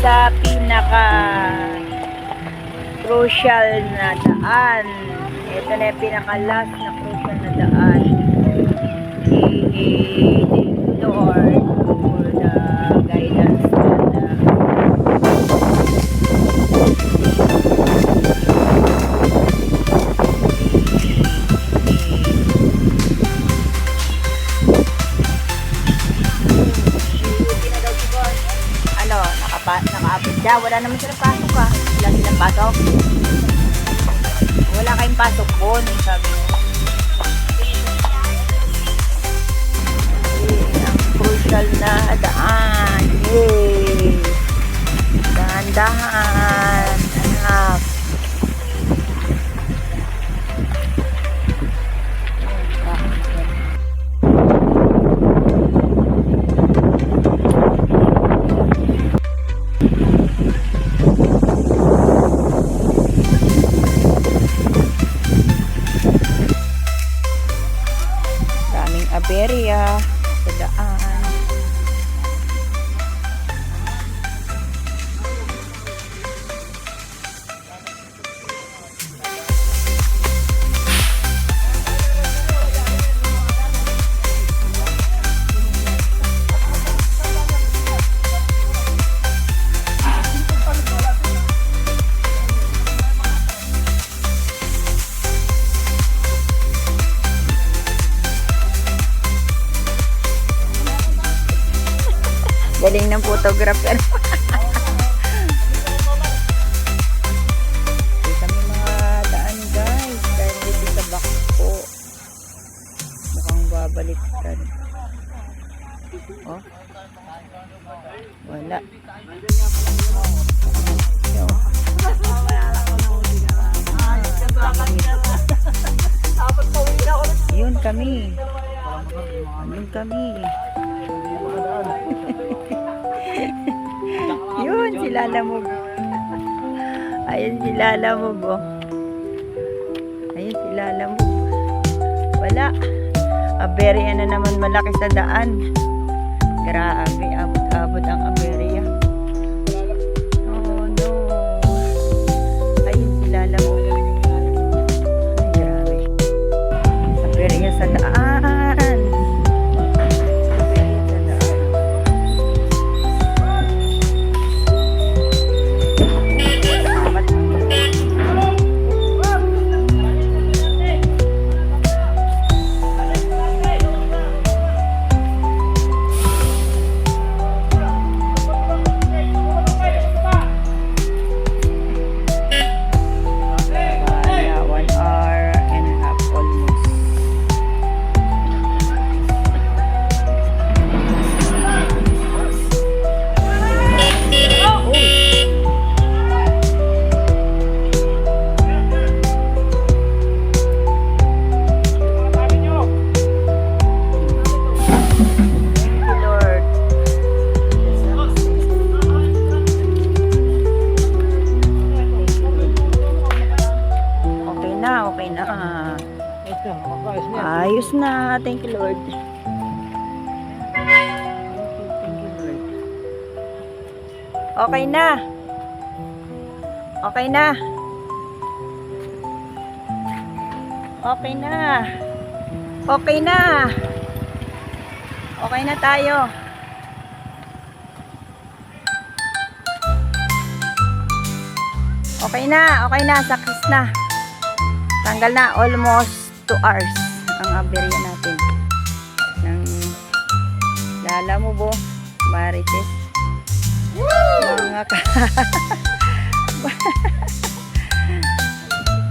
sa pinaka crucial na daan. Ito na yung pinaka last na crucial na daan. Thank you Lord for the guidance nakaabot siya. Wala naman silang pasok ha. Wala silang pasok. Wala kayong pasok po. Sabi mo. Ang crucial na daan. Yay! Dahan-dahan. Anak. Aberia sa daan. Galing ng photographer. Hindi kami mga daan guys. Dahil dito sa back po. Mukhang babaliktad. Oh. Wala. Yun kami. Yun kami. Yun, sila lamog. Ayun sila lamog, oh. Ayun sila lamog. Wala. Aberia na naman malaki sa daan. Grabe, abot-abot ang aberia. Oh, no. Ayun sila lamog. Ay, grabe. Aberia sa daan. Okay na. Ayos na. Thank you, Lord. Thank you, Lord. Okay na. Okay na. Okay na. Okay na. Okay na tayo. Okay na. Okay na. Sakis na. Tanggal na, almost 2 hours ang aberya natin. Ng Lalamubo, Marites. Mga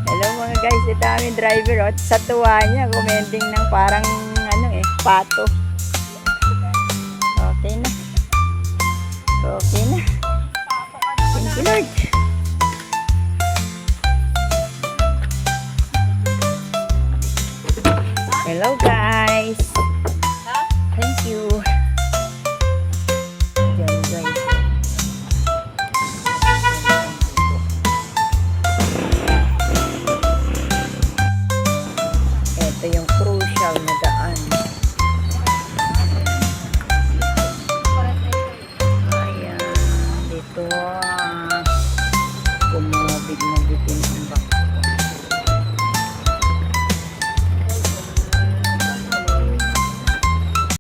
Hello mga guys, ito aming driver. Oh. Sa tuwa niya, commenting ng parang pato. Okay na. Okay na. Thank you Lord. Hello guys. Thank you. Yan guys. Ito yung crucial na daan.